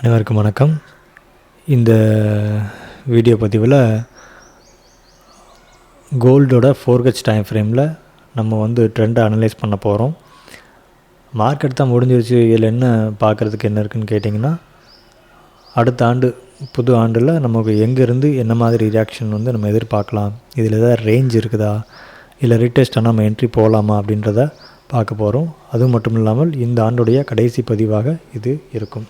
அனைவருக்கும் வணக்கம். இந்த வீடியோ பதிவில் கோல்டோட 4H டைம் ஃப்ரேமில் நம்ம ட்ரெண்டை அனலைஸ் பண்ண போகிறோம். மார்க்கெட் தான் முடிஞ்சிருச்சு, இதில் என்ன பார்க்குறதுக்கு என்ன இருக்குதுன்னு கேட்டிங்கன்னா, அடுத்த ஆண்டு புது ஆண்டில் நமக்கு எங்கேருந்து என்ன மாதிரி ரியாக்ஷன் நம்ம எதிர்பார்க்கலாம், இதில் ஏதாவது ரேஞ்ச் இருக்குதா, இல்லை ரீடெஸ்ட்டாக நம்ம என்ட்ரி போகலாமா அப்படின்றத பார்க்க போகிறோம். அது மட்டும் இல்லாமல் இந்த ஆண்டுடைய கடைசி பதிவாக இது இருக்கும்.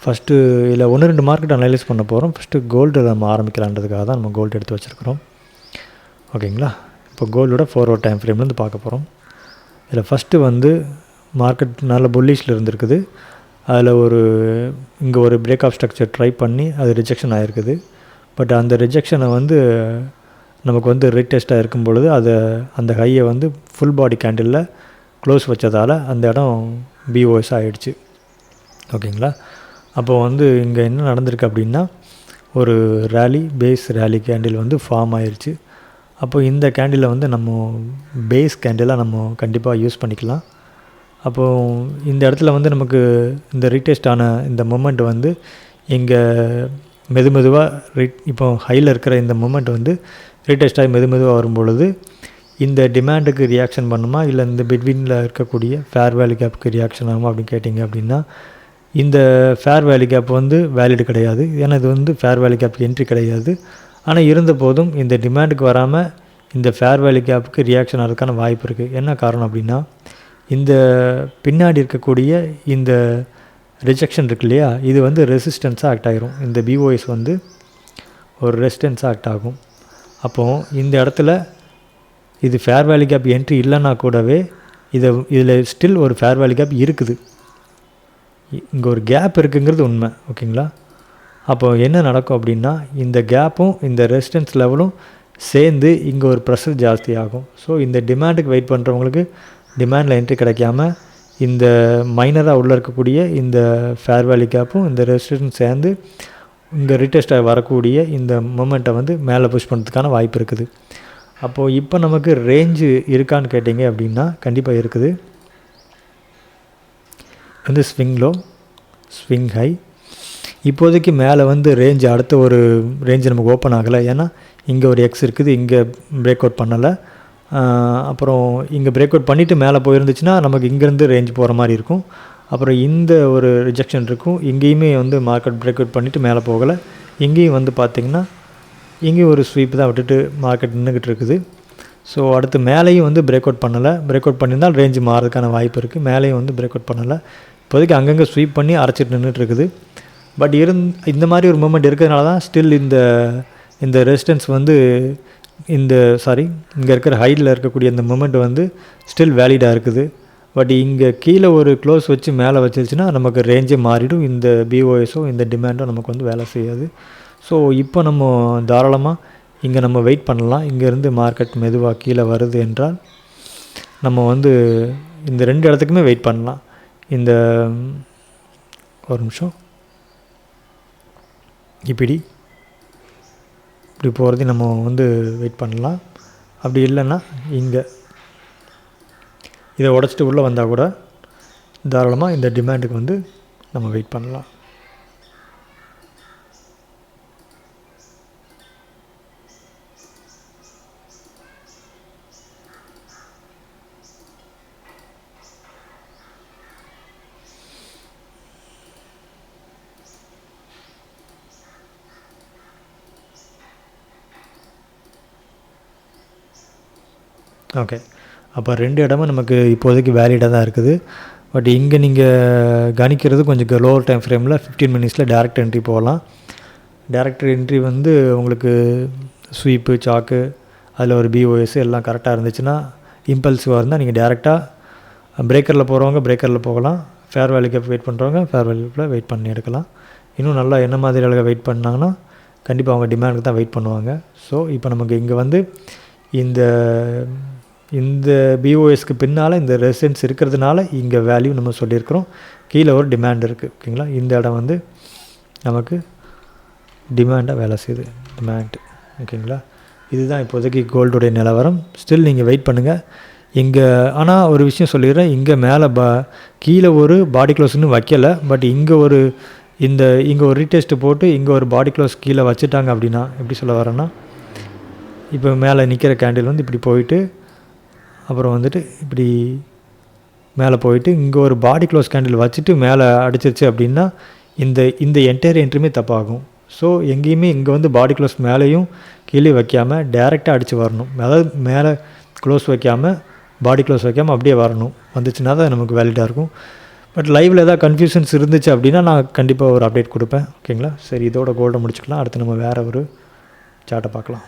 ஃபஸ்ட்டு இதில் 1-2 மார்க்கெட் அனலைஸ் பண்ண போகிறோம். ஃபஸ்ட்டு கோல்டு நம்ம ஆரம்பிக்கலான்றதுக்காக தான் நம்ம கோல்டு எடுத்து வச்சுருக்கிறோம். ஓகேங்களா? இப்போ கோல்டோட 4 டைம் ஃப்ரேம்லேருந்து பார்க்க போகிறோம். இதில் ஃபஸ்ட்டு மார்க்கெட் நல்ல புல்லிஷில் இருந்திருக்குது. அதில் இங்கே ஒரு பிரேக் ஆஃப் ஸ்ட்ரக்சர் ட்ரை பண்ணி அது ரிஜெக்ஷன் ஆகிருக்குது. பட் அந்த ரிஜெக்ஷனை நமக்கு ரீடெஸ்ட்டாக இருக்கும் பொழுது அந்த ஹையை ஃபுல் பாடி கேண்டிலில் க்ளோஸ் வச்சதால் அந்த இடம் பிஓஎஸ் ஆகிடுச்சு. ஓகேங்களா? அப்போது இங்கே என்ன நடந்திருக்கு அப்படின்னா, ஒரு பேஸ் ரேலி கேண்டில் ஃபார்ம் ஆயிடுச்சு. அப்போது இந்த கேண்டிலை நம்ம பேஸ் கேண்டிலாக நம்ம கண்டிப்பாக யூஸ் பண்ணிக்கலாம். அப்போது இந்த இடத்துல நமக்கு இந்த ரீடெஸ்ட் ஆன இந்த மூமெண்ட் இங்கே மெதுவாக இப்போ ஹையில் இருக்கிற இந்த மூமெண்ட் ரீடெஸ்ட் ஆகி மெதுவாக வரும்பொழுது இந்த டிமாண்டுக்கு ரியாக்ஷன் பண்ணுமா, இல்லை இந்த பிட்வீனில் இருக்கக்கூடிய ஃபேர் வேல்யூ கேப்புக்கு ரியாக்ஷன் ஆகுமா அப்படின்னு கேட்டிங்க அப்படின்னா, இந்த ஃபேர் வேல்யூ கேப் வேலிடு கிடையாது. ஏன்னா இது ஃபேர் வேல்யூ கேப்புக்கு என்ட்ரி கிடையாது. ஆனால் இருந்த போதும் இந்த டிமாண்டுக்கு வராமல் இந்த ஃபேர் வேல்யூ கேப்புக்கு ரியாக்ஷன் ஆகிறதுக்கான வாய்ப்பு இருக்குது. என்ன காரணம் அப்படின்னா, இந்த பின்னாடி இருக்கக்கூடிய இந்த ரிஜெக்ஷன் இருக்கு இல்லையா, இது ரெசிஸ்டன்ஸாக ஆக்ட் ஆகிரும். இந்த பிஓஎஸ் ஒரு ரெசிஸ்டன்ஸாக ஆக்ட் ஆகும். அப்போது இந்த இடத்துல இது ஃபேர் வேல்யூ கேப் என்ட்ரி இல்லைன்னா கூடவே இதில் ஸ்டில் ஒரு ஃபேர் வேல்யூ கேப் இருக்குது. இங்கே ஒரு கேப் இருக்குங்கிறது உண்மை. ஓகேங்களா? அப்போது என்ன நடக்கும் அப்படின்னா, இந்த கேப்பும் இந்த ரெசிஸ்டன்ஸ் லெவலும் சேர்ந்து இங்கே ஒரு ப்ரெஷர் ஜாஸ்தி ஆகும். ஸோ இந்த டிமாண்டுக்கு வெயிட் பண்ணுறவங்களுக்கு டிமாண்டில் என்ட்ரி கிடைக்காம இந்த மைனராக உள்ளே இருக்கக்கூடிய இந்த ஃபேர் வேல்யூ கேப்பும் இந்த ரெசிஸ்டன்ஸ் சேர்ந்து இங்கே ரீடெஸ்ட்டாக வரக்கூடிய இந்த மொமெண்ட்டை மேலே புஷ் பண்ணுறதுக்கான வாய்ப்பு இருக்குது. அப்போது இப்போ நமக்கு ரேஞ்சு இருக்கான்னு கேட்டிங்க அப்படின்னா கண்டிப்பாக இருக்குது. Swing low, swing high. இப்போதைக்கு மேலே ரேஞ்சு அடுத்த ஒரு ரேஞ்சு நமக்கு ஓப்பன் ஆகலை. ஏன்னா இங்கே ஒரு எக்ஸ் இருக்குது, இங்கே பிரேக் அவுட் பண்ணலை. அப்புறம் இங்கே பிரேக் அவுட் பண்ணிவிட்டு மேலே போயிருந்துச்சுன்னா நமக்கு இங்கேருந்து ரேஞ்ச் போகிற மாதிரி இருக்கும். அப்புறம் இந்த ஒரு ரிஜெக்ஷன் இருக்கும். இங்கேயுமே மார்க்கெட் பிரேக் அவுட் பண்ணிவிட்டு மேலே போகலை. இங்கேயும் பார்த்திங்கன்னா இங்கேயும் ஒரு ஸ்வீப் தான் விட்டுட்டு மார்க்கெட் நின்றுக்கிட்டு இருக்குது. ஸோ அடுத்து மேலேயும் பிரேக் அவுட் பண்ணலை. பிரேக் அவுட் பண்ணியிருந்தால் ரேஞ்சு மாறதுக்கான வாய்ப்பு இருக்குது. மேலேயும் பிரேக் அவுட் பண்ணலை. இப்போதைக்கு அங்கங்கே ஸ்வீப் பண்ணி அரைச்சிட்டு நின்றுட்டுருக்குது. பட் இந்த மாதிரி ஒரு மூமெண்ட் இருக்கிறதுனால தான் ஸ்டில் இந்த ரெசிஸ்டன்ஸ் இங்கே இருக்கிற ஹைட்டில் இருக்கக்கூடிய இந்த மூமெண்ட் ஸ்டில் வேலிடாக இருக்குது. பட் இங்கே கீழே ஒரு க்ளோஸ் வச்சு மேலே வச்சிருச்சுன்னா நமக்கு ரேஞ்சே மாறிடும். இந்த பிஓஎஸோ இந்த டிமாண்டோ நமக்கு வேலை செய்யாது. ஸோ இப்போ நம்ம தாராளமாக இங்கே நம்ம வெயிட் பண்ணலாம். இங்கேருந்து மார்க்கெட் மெதுவாக கீழே வருது என்றால் நம்ம இந்த 2 இடத்துக்குமே வெயிட் பண்ணலாம். இந்த ஒரு நிமிஷம் இப்படி போகிறதையும் நம்ம வெயிட் பண்ணலாம். அப்படி இல்லைன்னா இங்கே இதை உடச்சிட்டு உள்ளே வந்தால் கூட தாராளமாக இந்த டிமாண்டுக்கு நம்ம வெயிட் பண்ணலாம். ஓகே, அப்போ 2 இடமும் நமக்கு இப்போதைக்கு வேலிடாக தான் இருக்குது. பட் இங்கே நீங்கள் கணிக்கிறது கொஞ்சம் லோவர் டைம் ஃப்ரேமில் 15 மினிட்ஸில் டேரக்ட் என்ட்ரி போகலாம். டேரக்ட் என்ட்ரி உங்களுக்கு ஸ்வீப்பு, சாக்கு, அதில் ஒரு பிஓஎஸ் எல்லாம் கரெக்டாக இருந்துச்சுன்னா, இம்பல்சிவாக இருந்தால் நீங்கள் டேரெக்டாக பிரேக்கரில் போகிறவங்க பிரேக்கரில் போகலாம். ஃபேர் வேல்யூ கேப் வெயிட் பண்ணுறவங்க ஃபேர் வேல்யூ கேப்பில் வெயிட் பண்ணி எடுக்கலாம். இன்னும் நல்லா என்ன மாதிரி அளவுக்கு வெயிட் பண்ணாங்கன்னா கண்டிப்பாக அவங்க டிமாண்டுக்கு தான் வெயிட் பண்ணுவாங்க. ஸோ இப்போ நமக்கு இங்கே இந்த பிஓஎஸ்க்கு பின்னால் இந்த ரெசிஸ்டன்ஸ் இருக்கிறதுனால இங்கே வேல்யூ நம்ம சொல்லியிருக்கிறோம். கீழே ஒரு டிமாண்ட் இருக்குது. ஓகேங்களா? இந்த இடம் நமக்கு டிமாண்டாக வேலை செய்யுது. டிமாண்ட். ஓகேங்களா? இதுதான் இப்போதைக்கு கோல்டுடைய நிலவரம். ஸ்டில் நீங்கள் வெயிட் பண்ணுங்கள். இங்கே ஆனால் ஒரு விஷயம் சொல்லிடுறேன், இங்கே மேலே கீழே ஒரு பாடி க்ளோஸ் இன்னும் வைக்கலை. பட் இங்கே இந்த இங்கே ஒரு ரீடெஸ்ட்டு போட்டு இங்கே ஒரு பாடி க்ளோஸ் கீழே வச்சுட்டாங்க அப்படின்னா எப்படி சொல்ல வரேன்னா, இப்போ மேலே நிற்கிற கேண்டில் வந்து இப்படி போயிட்டு அப்புறம் வந்துட்டு இப்படி மேலே போயிட்டு இங்கே ஒரு பாடி க்ளோஸ் கேண்டில் வச்சுட்டு மேலே அடிச்சிருச்சு அப்படின்னா இந்த இந்த என்டையர் என்ட்ரியுமே தப்பாகும். ஸோ எங்கேயுமே இங்கே வந்து பாடி க்ளோஸ் மேலேயும் கீழே வைக்காமல் டேரெக்டாக அடித்து வரணும். அதாவது மேலே க்ளோஸ் வைக்காமல் பாடி க்ளோஸ் வைக்காமல் அப்படியே வரணும். வந்துச்சுன்னா தான் நமக்கு வேலிடாக இருக்கும். பட் லைவில் ஏதாவது கன்ஃபியூஷன்ஸ் இருந்துச்சு அப்படின்னா நான் கண்டிப்பாக ஒரு அப்டேட் கொடுப்பேன். ஓகேங்களா? சரி, இதோட கோல்டை முடிச்சுக்கலாம். அடுத்து நம்ம வேறு ஒரு சார்ட்டை பார்க்கலாம்.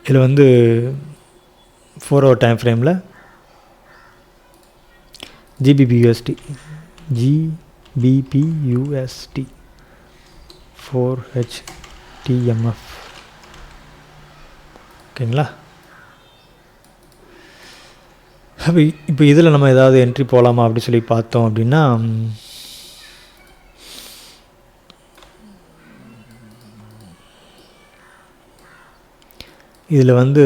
இதில் வந்து 4 hour டைம் ஃப்ரேமில் GBPUSD 4HTMF. ஓகேங்களா? அப்போ இப்போ இதில் நம்ம ஏதாவது என்ட்ரி போகலாமா அப்படி சொல்லி பார்த்தோம் அப்படின்னா, இதில் வந்து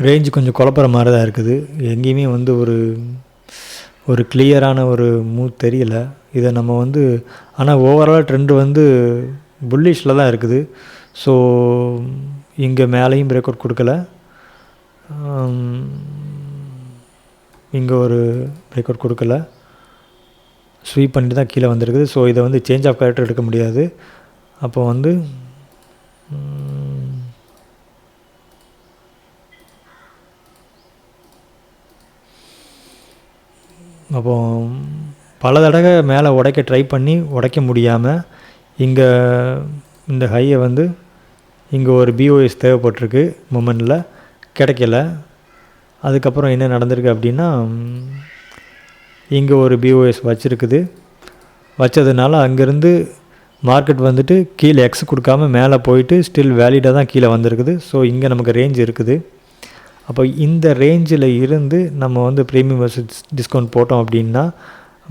ரேஞ்சு கொஞ்சம் குழப்புற மாதிரி தான் இருக்குது. எங்கேயுமே வந்து ஒரு கிளியரான ஒரு மூவ் தெரியல. இதை நம்ம வந்து ஆனால் ஓவரால் ட்ரெண்டு வந்து புல்லிஷில் தான் இருக்குது. ஸோ இங்கே மேலேயும் பிரேக் அவுட் கொடுக்கல, இங்கே ஒரு பிரேக் அவுட் கொடுக்கல, ஸ்வீப் பண்ணிட்டு தான் கீழே வந்திருக்குது. ஸோ இதை வந்து சேஞ்ச் ஆஃப் கேரக்டர் எடுக்க முடியாது. அப்போ வந்து அப்போ பல தடவை மேலே உடைக்க ட்ரை பண்ணி உடைக்க முடியாமல் இங்கே இந்த ஹையை வந்து இங்கே ஒரு BOS தேவைப்பட்டிருக்கு, மூமெண்ட்டில் கிடைக்கல. அதுக்கப்புறம் என்ன நடந்திருக்கு அப்படின்னா, இங்கே ஒரு BOS வச்சுருக்குது. வச்சதுனால அங்கேருந்து மார்க்கெட் வந்துட்டு கீழே எக்ஸ் கொடுக்காமல் மேலே போயிட்டு ஸ்டில் வேலிடாக தான் கீழே வந்திருக்குது. ஸோ இங்கே நமக்கு ரேஞ்ச் இருக்குது. அப்போ இந்த ரேஞ்சில் இருந்து நம்ம வந்து ப்ரீமியம் வெர்சஸ் டிஸ்கவுண்ட் போட்டோம் அப்படின்னா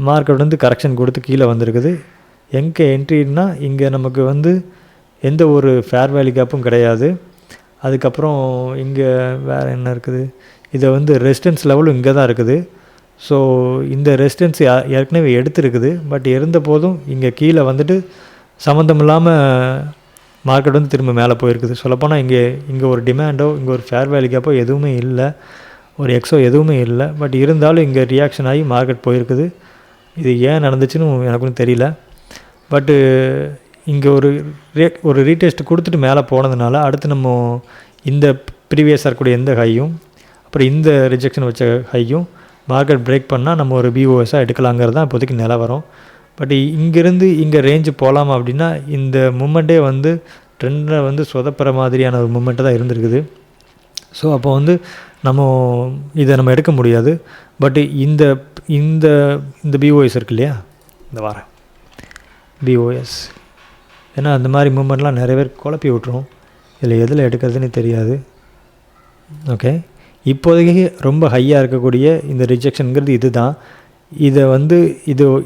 மார்க்கெட் வந்து கரெக்ஷன் கொடுத்து கீழே வந்திருக்குது. எங்கே என்ட்ரின்னா இங்கே நமக்கு வந்து எந்த ஒரு ஃபேர் வேல்யூ கேப்பும் கிடையாது. அதுக்கப்புறம் இங்கே வேறு என்ன இருக்குது, இதை வந்து ரெசிஸ்டன்ஸ் லெவலும் இங்கே தான் இருக்குது. ஸோ இந்த ரெசிஸ்டன்ஸ் ஏற்கனவே எடுத்துருக்குது. பட் இருந்த போதும் இங்கே கீழே வந்துட்டு சம்மந்தம் இல்லாமல் மார்க்கெட் வந்து திரும்ப மேலே போயிருக்குது. சொல்லப்போனால் இங்கே ஒரு டிமாண்டோ இங்கே ஒரு ஃபேர் வேல்யூ கேப்போ எதுவுமே இல்லை, ஒரு எக்ஸோ எதுவுமே இல்லை. பட் இருந்தாலும் இங்கே ரியாக்ஷன் ஆகி மார்க்கெட் போயிருக்குது. இது ஏன் நடந்துச்சுன்னு எனக்கு ஒன்றும் தெரியல. பட்டு இங்கே ஒரு ரீடெஸ்ட் கொடுத்துட்டு மேலே போனதுனால அடுத்து நம்ம இந்த ப்ரீவியஸாக இருக்கக்கூடிய எந்த ஹையும் அப்புறம் இந்த ரிஜெக்ஷன் வச்ச ஹையும் மார்க்கெட் பிரேக் பண்ணால் நம்ம ஒரு BOSஆக எடுக்கலாங்கிறது தான் இப்போதைக்கு நிலவரம். பட் இங்கேருந்து இங்கே ரேஞ்சு போகலாமா அப்படின்னா இந்த மூமெண்ட்டே வந்து ட்ரெண்டை வந்து சொதப்புற மாதிரியான ஒரு மூமெண்ட்டு தான் இருந்திருக்குது. ஸோ அப்போ வந்து இதை நம்ம எடுக்க முடியாது. பட் இந்த இந்த இந்த BOS இருக்கு இல்லையா, இந்த வார BOS, ஏன்னா அந்த மாதிரி மூமெண்ட்லாம் நிறைய பேர் குழப்பி விட்ருவோம். இதில் எதில் எடுக்கிறதுன்னு தெரியாது. ஓகே, இப்போதைக்கு ரொம்ப ஹையாக இருக்கக்கூடிய இந்த ரிஜெக்ஷனுங்கிறது இது தான். இதை வந்து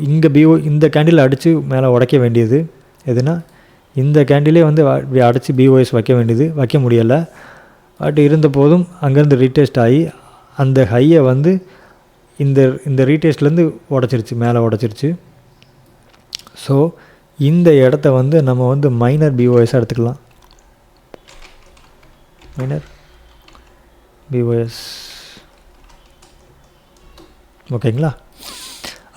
இங்கே இந்த கேண்டில் அடித்து மேலே உடைக்க வேண்டியது எதுனா இந்த கேண்டிலே வந்து அடித்து BOS வைக்க வேண்டியது, வைக்க முடியலை. பட் இருந்த போதும் அங்கேருந்து ரீடெஸ்ட் ஆகி அந்த ஹையை வந்து இந்த ரீடெஸ்ட்லேருந்து உடச்சிருச்சு, மேலே உடச்சிருச்சு. ஸோ இந்த இடத்த வந்து நம்ம வந்து மைனர் BOSஆக எடுத்துக்கலாம். மைனர் BOS ஓகேங்களா?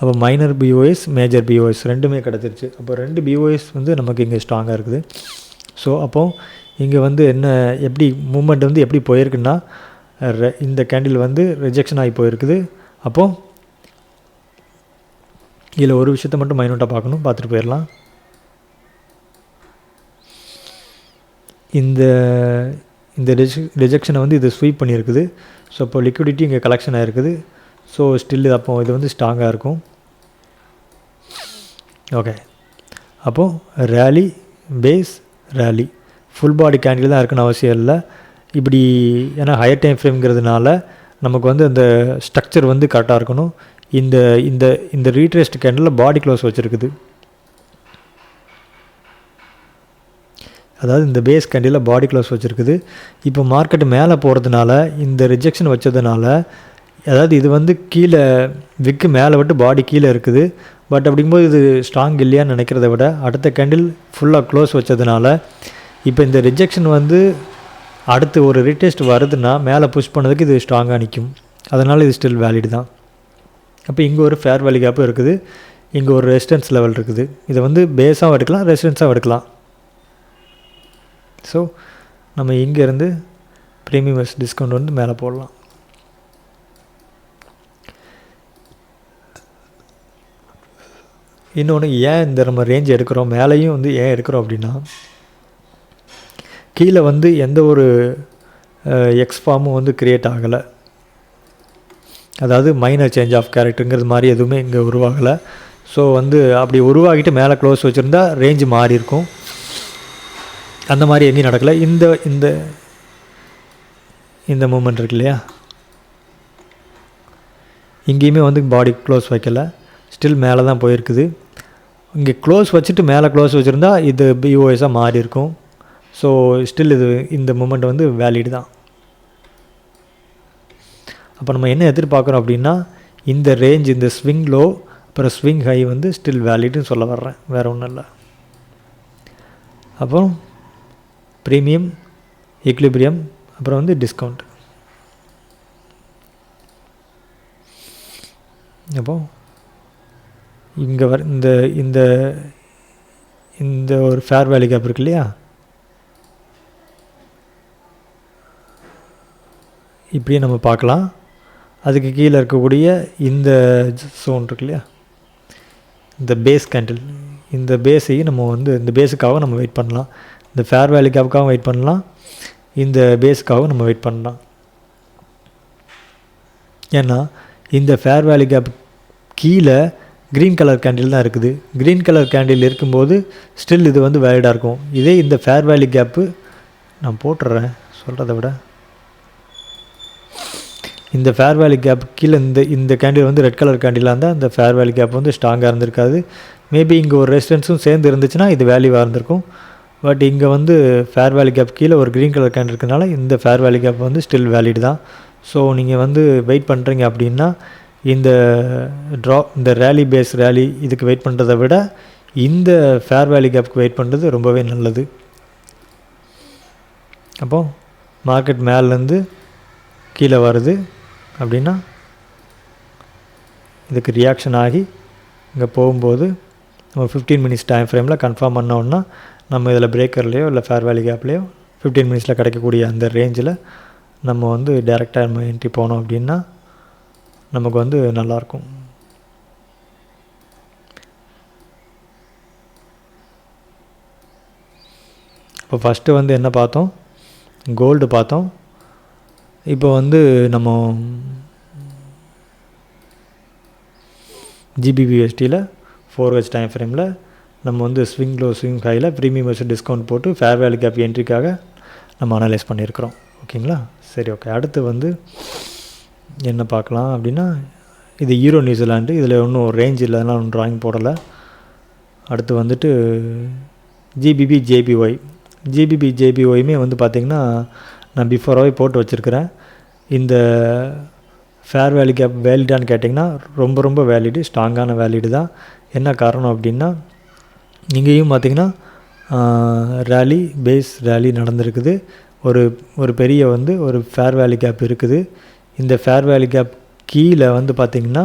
அப்போ மைனர் BOS மேஜர் BOS ரெண்டுமே கிடச்சிருச்சு. அப்போ 2 BOS வந்து நமக்கு இங்கே ஸ்ட்ராங்காக இருக்குது. ஸோ அப்போது இங்கே வந்து எப்படி மூமெண்ட் வந்து எப்படி போயிருக்குன்னா இந்த கேண்டில் வந்து ரிஜெக்ஷன் ஆகி போயிருக்குது. அப்போது இதில் ஒரு விஷயத்தை மட்டும் மைனூட்டாக பார்க்கணும், பார்த்துட்டு போயிடலாம். இந்த ரிஜெக்ஷனை வந்து இது ஸ்வீப் பண்ணியிருக்குது. ஸோ இப்போ லிக்விடிட்டி இங்கே கலெக்ஷன் ஆகிருக்குது. ஸோ ஸ்டில் அப்போ இது வந்து ஸ்ட்ராங்காக இருக்கும். ஓகே, அப்போது rally base rally full body candle தான் இருக்குன்னு அவசியம் இல்லை. இப்படி ஏன்னா ஹையர் டைம் ஃப்ரேம்ங்கிறதுனால நமக்கு வந்து அந்த ஸ்ட்ரக்சர் வந்து கரெக்டாக இருக்கணும். இந்த இந்த இந்த ரீட்ரேஸ்ட் கேண்டில் பாடி க்ளோஸ் வச்சுருக்குது. அதாவது இந்த பேஸ் கேண்டிலில் பாடி க்ளோஸ் வச்சுருக்குது. இப்போ மார்க்கெட்டு மேலே போகிறதுனால இந்த ரிஜெக்ஷன் வச்சதுனால, அதாவது இது வந்து கீழே விக்கு மேலே விட்டு பாடி கீழே இருக்குது. பட் அப்படிங்கும்போது இது ஸ்ட்ராங் இல்லையான்னு நினைக்கிறத விட அடுத்த கேண்டில் ஃபுல்லாக க்ளோஸ் வச்சதுனால இப்போ இந்த ரிஜெக்ஷன் வந்து அடுத்து ஒரு ரீடெஸ்ட் வருதுன்னா மேலே புஷ் பண்ணதுக்கு இது ஸ்ட்ராங்காக நிற்கும். அதனால் இது ஸ்டில் வேலிட் தான். அப்போ இங்கே ஒரு ஃபேர் வேல்யூ கேப்பும் இருக்குது, இங்கே ஒரு ரெசிஸ்டன்ஸ் லெவல் இருக்குது. இதை வந்து பேஸாகவும் எடுக்கலாம், ரெசிஸ்டன்ஸாகவும் எடுக்கலாம். ஸோ நம்ம இங்கேருந்து ப்ரீமியம் வெர்சஸ் டிஸ்கவுண்ட் வந்து மேலே போடலாம். இன்னொன்று ஏன் இந்த நம்ம ரேஞ்ச் எடுக்கிறோம், மேலேயும் வந்து ஏன் எடுக்கிறோம் அப்படின்னா, கீழே வந்து எந்த ஒரு எக்ஸ் ஃபார்மும் வந்து க்ரியேட் ஆகலை. அதாவது மைனர் சேஞ்ச் ஆஃப் கேரக்டருங்கிறது மாதிரி எதுவுமே இங்கே உருவாகலை. ஸோ வந்து அப்படி உருவாகிட்டு மேலே க்ளோஸ் வச்சுருந்தா ரேஞ்சு மாறி இருக்கும். அந்த மாதிரி எங்கேயும் நடக்கலை. இந்த இந்த இந்த மூமெண்ட் இருக்கு இல்லையா, இங்கேயுமே வந்து பாடி க்ளோஸ் வைக்கலை, ஸ்டில் மேலே தான் போயிருக்குது. இங்கே க்ளோஸ் வச்சுட்டு மேலே க்ளோஸ் வச்சுருந்தா இது பிஓஎஸாக மாறி இருக்கும். ஸோ ஸ்டில் இது இந்த மூமெண்ட் வந்து வேலிடு தான். அப்போ நம்ம என்ன எதிர்பார்க்குறோம் அப்படின்னா, இந்த ரேஞ்ச், இந்த ஸ்விங் லோ அப்புறம் ஸ்விங் ஹை வந்து ஸ்டில் வேலிடுன்னு சொல்ல வர்றேன், வேறு ஒன்றும் இல்லை. அப்புறம் ப்ரீமியம், ஈக்லிபிரியம், அப்புறம் வந்து டிஸ்கவுண்ட். அப்போ இங்கே இந்த இந்த இந்த ஒரு ஃபேர் வேல்யூ கேப் இருக்கு இல்லையா, இப்படியே நம்ம பார்க்கலாம். அதுக்கு கீழே இருக்கக்கூடிய இந்த ஜோன் இருக்கு இல்லையா, இந்த பேஸ் கேண்டில், இந்த பேஸையும் நம்ம வந்து இந்த பேஸுக்காக நம்ம வெயிட் பண்ணலாம், இந்த ஃபேர் வேல்யூ கேப்புக்காகவும் வெயிட் பண்ணலாம், இந்த பேஸுக்காகவும் நம்ம வெயிட் பண்ணலாம். ஏன்னா இந்த ஃபேர் வேல்யூ கேப் கீழே க்ரீன் கலர் கேண்டில் தான் இருக்குது. க்ரீன் கலர் கேண்டில் இருக்கும்போது ஸ்டில் இது வந்து வேலிடாக இருக்கும். இதே இந்த ஃபேர் வேல்யூ கேப்பு நான் போட்டுடுறேன் சொல்கிறத விட, இந்த ஃபேர் வேல்யூ கேப் கீழே இந்த கேண்டில் வந்து ரெட் கலர் கேண்டிலாக இருந்தால் இந்த ஃபேர் வேல்யூ கேப் வந்து ஸ்ட்ராங்காக இருந்திருக்காது. மேபி இங்கே ஒரு ரெசிஸ்டன்ஸும் சேர்ந்து இருந்துச்சுன்னா இது வேல்யூவாக இருந்திருக்கும். பட் இங்கே வந்து ஃபேர் வேல்யூ கேப் கீழே ஒரு க்ரீன் கலர் கேண்டில் இருக்கிறதுனால இந்த ஃபேர் வேல்யூ கேப் வந்து ஸ்டில் வேலிட் தான். ஸோ நீங்கள் வந்து வெயிட் பண்ணுறீங்க அப்படின்னா இந்த இந்த ரேலி பேஸ் ரேலி இதுக்கு வெயிட் பண்ணுறதை விட இந்த ஃபேர் வேல்யூ கேப்புக்கு வெயிட் பண்ணுறது ரொம்பவே நல்லது. அப்போது மார்க்கெட் மேலேருந்து கீழே வருது அப்படின்னா இதுக்கு ரியாக்ஷன் ஆகி இங்கே போகும்போது நம்ம 15 மினிட்ஸ் டைம் ஃப்ரேமில் கன்ஃபார்ம் பண்ணோன்னா நம்ம இதில் பிரேக்கர்லேயோ இல்லை ஃபேர் வேல்யூ கேப்லேயோ 15 மினிட்ஸில் கிடைக்கக்கூடிய அந்த ரேஞ்சில் நம்ம வந்து டேரெக்டாக நம்ம என்ட்ரி போனோம் அப்படின்னா நமக்கு வந்து நல்லாயிருக்கும். இப்போ ஃபஸ்ட்டு வந்து என்ன பார்த்தோம், கோல்டு பார்த்தோம். இப்போ வந்து நம்ம ஜிபிபிஎஸ்டியில் 4H டைம் ஃப்ரேமில் நம்ம வந்து ஸ்விங் லோ ஸ்விங் ஹையில் ப்ரீமியம் வெர்சஸ் டிஸ்கவுண்ட் போட்டு ஃபேர் வேல்யூ கேப் என்ட்ரிக்காக நம்ம அனலைஸ் பண்ணியிருக்கிறோம். ஓகேங்களா, சரி, ஓகே. அடுத்து வந்து என்ன பார்க்கலாம் அப்படின்னா, இது யூரோ நியூசிலாண்டு, இதில் ஒன்றும் ரேஞ்ச் இல்லை, அதனால் ஒன்றும் ட்ராயிங் போடலை. அடுத்து வந்துட்டு ஜிபிபி ஜேபிஒய். ஜிபிபி ஜேபிஒயுமே வந்து பார்த்திங்கன்னா நான் பிஃபோராகவே போட்டு வச்சுருக்கிறேன். இந்த ஃபேர் வேல்யூ கேப் வேலிடான்னு கேட்டிங்கன்னா ரொம்ப ரொம்ப வேலிடு, ஸ்ட்ராங்கான வேலிடு தான். என்ன காரணம் அப்படின்னா, இங்கேயும் பார்த்திங்கன்னா ரேலி பேஸ் ரேலி நடந்திருக்குது. ஒரு பெரிய வந்து ஒரு ஃபேர் வேல்யூ கேப் இருக்குது. இந்த ஃபேர் வேல்யூ கேப் கீழே வந்து பார்த்திங்கன்னா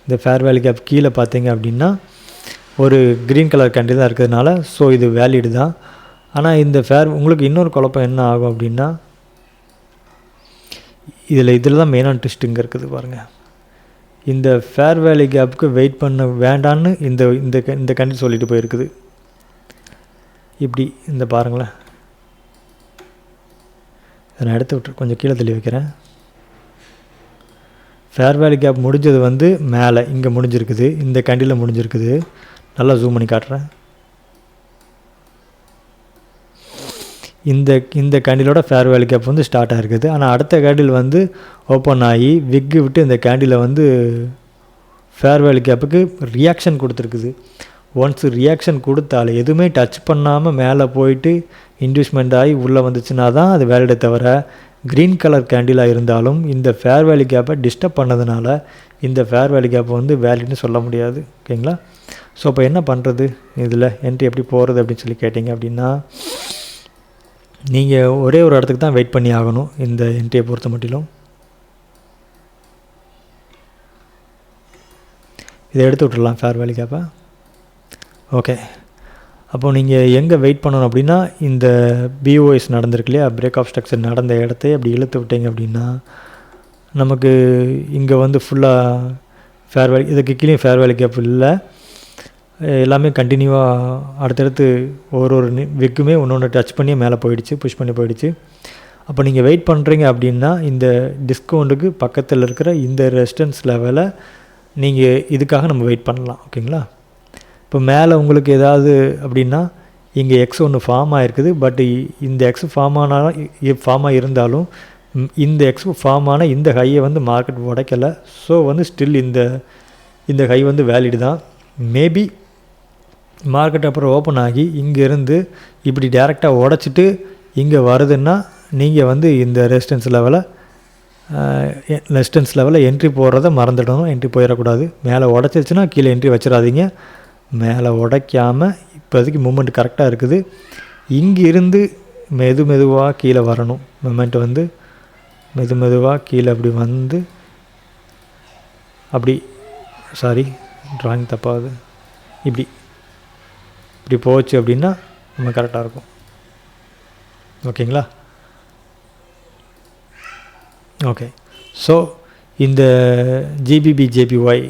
இந்த ஃபேர் வேல்யூ கேப் கீழே பார்த்திங்க அப்படின்னா ஒரு க்ரீன் கலர் கேண்டில் தான் இருக்கிறதுனால ஸோ இது வேலிடு தான். ஆனால் இந்த உங்களுக்கு இன்னொரு குழப்பம் என்ன ஆகும் அப்படின்னா, இதில் தான் மெயினான ட்விஸ்ட்டுங்க இருக்குது பாருங்கள். இந்த ஃபேர் வேல்யூ கேப்புக்கு வெயிட் பண்ண வேண்டான்னு இந்த கேண்டில் சொல்லிட்டு போயிருக்குது. இப்படி இந்த பாருங்களேன், இதை நான் எடுத்து விட்டு கொஞ்சம் கீழே தள்ளி வைக்கிறேன். ஃபேர் வேல்யூ கேப் முடிஞ்சது வந்து மேலே இங்கே முடிஞ்சிருக்குது, இந்த கேண்டிலில் முடிஞ்சிருக்குது. நல்லா ஜூம் பண்ணி காட்டுறேன். இந்த கேண்டிலோட ஃபேர் வேல்யூ கேப் வந்து ஸ்டார்ட் ஆகிருக்குது. ஆனால் அடுத்த கேண்டில் வந்து ஓப்பன் ஆகி விக்கு விட்டு இந்த கேண்டிலை வந்து ஃபேர் வேல்யூ கேப்புக்கு ரியாக்ஷன் கொடுத்துருக்குது. ஒன்ஸ் ரியாக்ஷன் கொடுத்தாலே எதுவுமே டச் பண்ணாமல் மேலே போயிட்டு இன்டியூஸ்மெண்ட் ஆகி உள்ளே வந்துச்சுன்னா தான் அது வேலிடே தவிர க்ரீன் கலர் கேண்டிலாக இருந்தாலும் இந்த ஃபேர் வேல்யூ கேப்பை டிஸ்டர்ப் பண்ணதுனால இந்த ஃபேர் வேல்யூ கேப்பை வந்து வேலிட்னு சொல்ல முடியாது. ஓகேங்களா? ஸோ இப்போ என்ன பண்ணுறது, இதில் என்ட்ரி எப்படி போகிறது அப்படின்னு சொல்லி கேட்டிங்க அப்படின்னா, நீங்கள் ஒரே ஒரு இடத்துக்கு தான் வெயிட் பண்ணி ஆகணும். இந்த என்ட்ரியை பொறுத்த மட்டிலும் இதை எடுத்து விட்டுடலாம் ஃபேர் வேல்யூ கேப்பை. ஓகே, அப்போது நீங்கள் எங்கே வெயிட் பண்ணணும் அப்படின்னா, இந்த பிஓஎஸ் நடந்திருக்கு இல்லையா, பிரேக் ஆஃப் ஸ்ட்ரக்சர் நடந்த இடத்தையே அப்படி இழுத்து விட்டீங்க அப்படின்னா நமக்கு இங்கே வந்து ஃபுல்லாக ஃபேர் வேல்யூ, இதுக்கு கீழே ஃபேர் வேல்யூ கேப் இல்லை, எல்லாமே கண்டினியூவாக அடுத்தடுத்து ஒரு விக்குமே ஒன்று டச் பண்ணி மேலே போயிடுச்சு, புஷ் பண்ணி போயிடுச்சு. அப்போ நீங்கள் வெயிட் பண்ணுறீங்க அப்படின்னா இந்த டிஸ்கவுண்ட்டுக்கு பக்கத்தில் இருக்கிற இந்த ரெசிஸ்டன்ஸ் லெவலை நீங்கள் இதுக்காக நம்ம வெயிட் பண்ணலாம். ஓகேங்களா? இப்போ மேலே உங்களுக்கு ஏதாவது அப்படின்னா இங்கே எக்ஸ் ஒன்று ஃபார்ம் ஆகிருக்குது, பட் இந்த எக்ஸ் ஃபார்ம் ஆகி இருந்தாலும் இந்த எக்ஸ் ஃபார்ம் ஆன இந்த ஹையை வந்து மார்க்கெட் உடைக்கலை. ஸோ வந்து ஸ்டில் இந்த ஹை வந்து வேலிடு தான். மேபி மார்க்கெட் அப்புறம் ஓப்பன் ஆகி இங்கேருந்து இப்படி டேரெக்டாக உடச்சிட்டு இங்கே வருதுன்னா நீங்கள் வந்து இந்த ரெசிஸ்டன்ஸ் லெவலில் என்ட்ரி போடுறத மறந்துடணும், என்ட்ரி போயிடக்கூடாது. மேலே உடச்சிருச்சுன்னா கீழே என்ட்ரி வச்சிடாதீங்க. மேலே உடைக்காமல் இப்போதைக்கு மூமெண்ட் கரெக்டாக இருக்குது. இங்கிருந்து மெதுவாக கீழே வரணும். மூமெண்ட் வந்து மெதுவாக கீழே அப்படி வந்து அப்படி ட்ராயிங் தப்பாகுது, இப்படி போச்சு அப்படின்னா நம்ம கரெக்டாக இருக்கும். ஓகேங்களா? ஓகே, ஸோ இந்த ஜிபிபி ஜேபிஒய்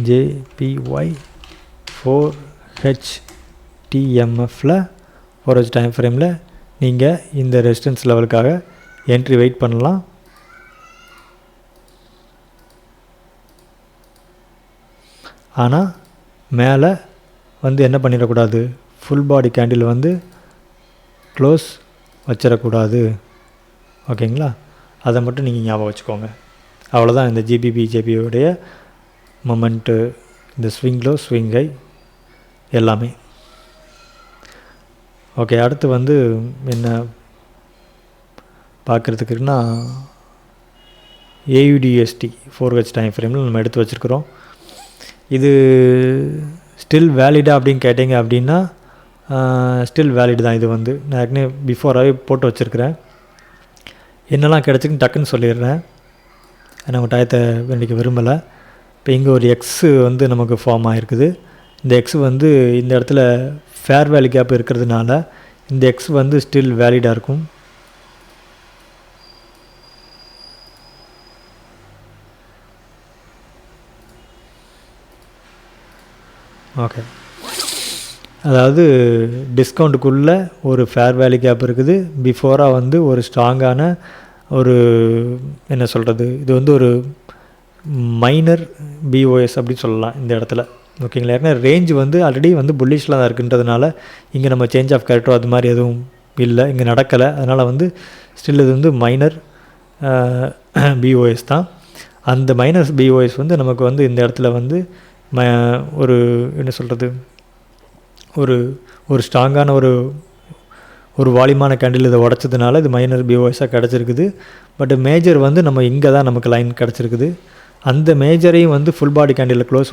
ஜேபிஒய் 4HTMFல 4H டைம் ஃப்ரேமில் நீங்கள் இந்த ரெசிஸ்டன்ஸ் லெவலுக்காக என்ட்ரி வெயிட் பண்ணலாம். ஆனால் மேலே வந்து என்ன பண்ணிடக்கூடாது, ஃபுல் பாடி கேண்டில் வந்து க்ளோஸ் வச்சிடக்கூடாது. ஓகேங்களா? அதை மட்டும் நீங்கள் ஞாபகம் வச்சுக்கோங்க. அவ்வளோதான் இந்த ஜேபியோடைய மொமெண்ட்டு, இந்த ஸ்விங் லோ ஸ்விங் ஹை எல்லாமே. ஓகே, அடுத்து வந்து என்ன பார்க்குறதுக்குன்னா AUDUSD 4H டைம் ஃப்ரேமில் நம்ம எடுத்து வச்சுருக்குறோம். இது ஸ்டில் வேலிடா அப்படின்னு கேட்டிங்க அப்படின்னா ஸ்டில் வேலிட் தான். இது வந்து நான் ஏற்கனவே பிஃபோராகவே போட்டு வச்சுருக்கிறேன். என்னெல்லாம் கிடச்சிக்குன்னு டக்குன்னு சொல்லிடுறேன், நம்ம டயத்தை வேண்டிக்க விரும்பலை. இப்போ இங்கே ஒரு எக்ஸு வந்து நமக்கு ஃபார்ம் ஆகிருக்குது. இந்த எக்ஸ் வந்து இந்த இடத்துல ஃபேர் வேல்யூ கேப் இருக்கிறதுனால இந்த எக்ஸ் வந்து ஸ்டில் வேலிடாக இருக்கும். ஓகே, அதாவது டிஸ்கவுண்ட்டுக்குள்ளே ஒரு ஃபேர் வேல்யூ கேப் இருக்குது. பிஃபோராக வந்து ஒரு ஸ்ட்ராங்கான ஒரு என்ன சொல்கிறது, இது வந்து ஒரு மைனர் பிஓஎஸ் அப்படின்னு சொல்லலாம் இந்த இடத்துல. ஓகேங்களா? ஏன்னா ரேஞ்ச் வந்து ஆல்ரெடி வந்து புல்லிஷில் தான் இருக்குன்றதுனால இங்கே நம்ம சேஞ்ச் ஆஃப் கேரக்டரோ அது மாதிரி எதுவும் இல்லை, இங்கே நடக்கலை. அதனால் வந்து ஸ்டில் இது வந்து மைனர் பிஓஎஸ் தான். அந்த மைனஸ் பிஓஎஸ் வந்து நமக்கு வந்து இந்த இடத்துல வந்து ஒரு என்ன சொல்கிறது, ஒரு ஸ்ட்ராங்கான ஒரு வால்யூமான கேண்டில் இதை உடச்சதுனால இது மைனர் பிஓஎஸாக கிடச்சிருக்குது. பட் மேஜர் வந்து நம்ம இங்கே தான் நமக்கு லைன் கிடச்சிருக்குது. அந்த மேஜரையும் வந்து ஃபுல் பாடி கேண்டிலில் க்ளோஸ்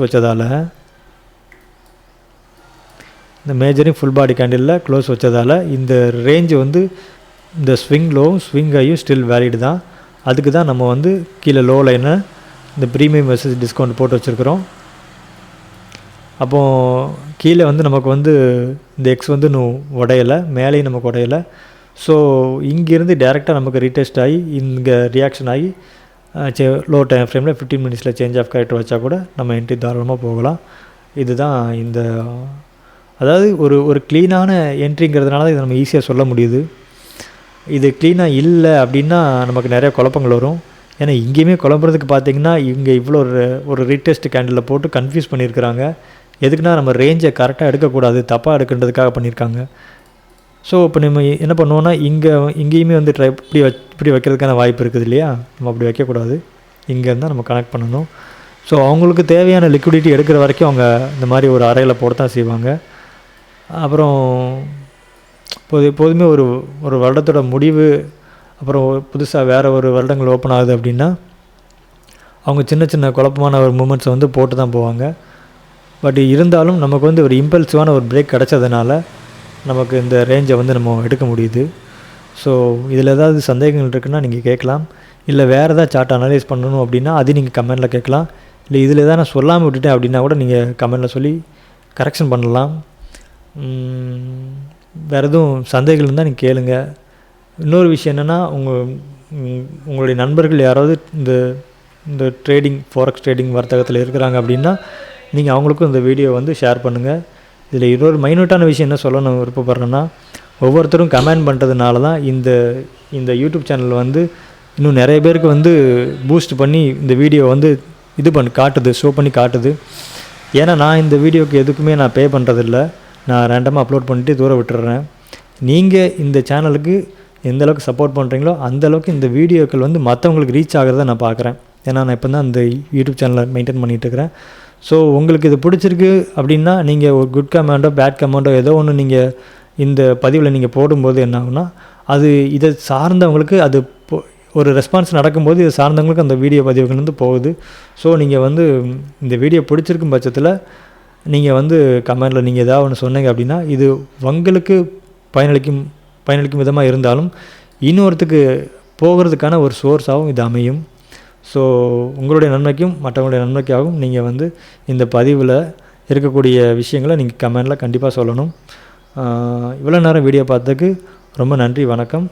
வச்சதால் இந்த ரேஞ்சு வந்து இந்த ஸ்விங் லோவும் ஸ்விங் ஹையும் ஸ்டில் வேலிட் தான். அதுக்கு தான் நம்ம வந்து கீழே லோ லைனை இந்த ப்ரீமியம் வெர்சஸ் டிஸ்கவுண்ட் போட்டு வச்சுருக்குறோம். அப்போது கீழே வந்து நமக்கு வந்து இந்த எக்ஸ் வந்து இன்னும் உடையலை, மேலேயும் நமக்கு உடையலை. ஸோ இங்கேருந்து டேரெக்டாக நமக்கு ரீடெஸ்ட் ஆகி இங்கே ரியாக்ஷன் ஆகி லோ டைம் ஃப்ரேமில் 15 மினிட்ஸில் சேஞ்ச் ஆஃப் கேரக்டர் வச்சா கூட நம்ம என்ட்ரி தாராளமாக போகலாம். இதுதான் இந்த, அதாவது ஒரு க்ளீனான என்ட்ரிங்கிறதுனால இதை நம்ம ஈஸியாக சொல்ல முடியுது. இது க்ளீனாக இல்லை அப்படின்னா நமக்கு நிறைய குழப்பங்கள் வரும். ஏன்னா இங்கேயுமே குழம்புறதுக்கு பார்த்திங்கன்னா இங்கே இவ்வளோ ஒரு ரீடெஸ்ட் கேண்டிலில் போட்டு கன்ஃபியூஸ் பண்ணியிருக்கிறாங்க. எதுக்குன்னா நம்ம ரேஞ்சை கரெக்டாக எடுக்கக்கூடாது, தப்பாக எடுக்கின்றதுக்காக பண்ணியிருக்காங்க. ஸோ இப்போ நம்ம என்ன பண்ணுவோன்னா இங்கேயுமே வந்து இப்படி வைக்கிறதுக்கான வாய்ப்பு இருக்குது இல்லையா, நம்ம அப்படி வைக்கக்கூடாது. இங்கேருந்து நம்ம கனெக்ட் பண்ணணும். ஸோ அவங்களுக்கு தேவையான லிக்விடிட்டி எடுக்கிற வரைக்கும் அவங்க இந்த மாதிரி ஒரு அறையில் போட்டு தான் செய்வாங்க. அப்புறம் எப்போதுமே ஒரு வருடத்தோட முடிவு, அப்புறம் புதுசாக வேறு ஒரு வருடங்கள் ஓப்பன் ஆகுது அப்படின்னா அவங்க சின்ன சின்ன குழப்பமான ஒரு மூமெண்ட்ஸை வந்து போட்டு தான் போவாங்க. பட் இருந்தாலும் நமக்கு வந்து ஒரு இம்பல்சிவான ஒரு பிரேக் கிடச்சதுனால நமக்கு இந்த ரேஞ்சை வந்து நம்ம எடுக்க முடியுது. ஸோ இதில் ஏதாவது சந்தேகங்கள் இருக்குன்னா நீங்கள் கேட்கலாம். இல்லை வேறு ஏதாவது சார்ட் அனலைஸ் பண்ணணும் அப்படின்னா அது நீங்கள் கமெண்டில் கேட்கலாம். இல்லை இதில் எதாவது நான் சொல்லாமல் விட்டுட்டேன் அப்படின்னா கூட நீங்கள் கமெண்டில் சொல்லி கரெக்ஷன் பண்ணலாம். வேறு எதுவும் சந்தேகங்கள் இருந்தால் நீங்கள் கேளுங்க. இன்னொரு விஷயம் என்னென்னா உங்களுடைய நண்பர்கள் யாராவது இந்த ட்ரேடிங் ஃபாரெக்ஸ் ட்ரேடிங் வர்த்தகத்தில் இருக்கிறாங்க அப்படின்னா நீங்கள் அவங்களுக்கும் இந்த வீடியோ வந்து ஷேர் பண்ணுங்கள். இதில் இன்னொரு மைனூட்டான விஷயம் என்ன சொல்ல நான் விருப்பப்படுறேன்னா, ஒவ்வொருத்தரும் கமெண்ட் பண்ணுறதுனால தான் இந்த யூடியூப் சேனல் வந்து இன்னும் நிறைய பேருக்கு வந்து பூஸ்ட் பண்ணி இந்த வீடியோ வந்து காட்டுது, ஷோ பண்ணி காட்டுது. ஏன்னா நான் இந்த வீடியோக்கு எதுக்குமே நான் பே பண்ணுறதில்ல. நான் ரேண்டமாக அப்லோட் பண்ணிட்டு தூர விட்டுறேன். நீங்கள் இந்த சேனலுக்கு எந்தளவுக்கு சப்போர்ட் பண்ணுறீங்களோ அந்தளவுக்கு இந்த வீடியோக்கள் வந்து மற்றவங்களுக்கு ரீச் ஆகிறத நான் பார்க்குறேன். ஏன்னா நான் இப்போ தான் இந்த யூடியூப் சேனலை மெயின்டைன் பண்ணிகிட்ருக்கிறேன். ஸோ உங்களுக்கு இது பிடிச்சிருக்கு அப்படின்னா நீங்கள் ஒரு குட் கமெண்டோ பேட் கமெண்டோ ஏதோ ஒன்று நீங்கள் இந்த பதிவில் நீங்கள் போடும்போது என்ன ஆகுனா, அது இதை சார்ந்தவங்களுக்கு அது ஒரு ரெஸ்பான்ஸ் நடக்கும்போது இதை சார்ந்தவங்களுக்கு அந்த வீடியோ பதிவுகள் வந்து போகுது. ஸோ நீங்கள் வந்து இந்த வீடியோ பிடிச்சிருக்கும் பட்சத்தில் நீங்கள் வந்து கமெண்டில் நீங்கள் ஏதாவது ஒன்று சொன்னீங்க அப்படின்னா இது உங்களுக்கு பயனளிக்கும் விதமாக இருந்தாலும் இன்னொருத்துக்கு போகிறதுக்கான ஒரு சோர்ஸாகவும் இது அமையும். ஸோ உங்களுடைய நன்மைக்கும் மற்றவங்களுடைய நன்மைக்காகவும் நீங்கள் வந்து இந்த பதிவில் இருக்கக்கூடிய விஷயங்களை நீங்கள் கமெண்டில் கண்டிப்பாக சொல்லணும். இவ்வளோ நேரம் வீடியோ பார்த்ததுக்கு ரொம்ப நன்றி, வணக்கம்.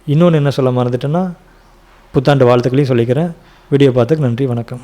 இன்னொன்று என்ன சொல்ல மறந்துட்டேன்னா புத்தாண்டு வாழ்த்துக்களையும் சொல்லிக்கிறேன். வீடியோ பார்த்ததுக்கு நன்றி, வணக்கம்.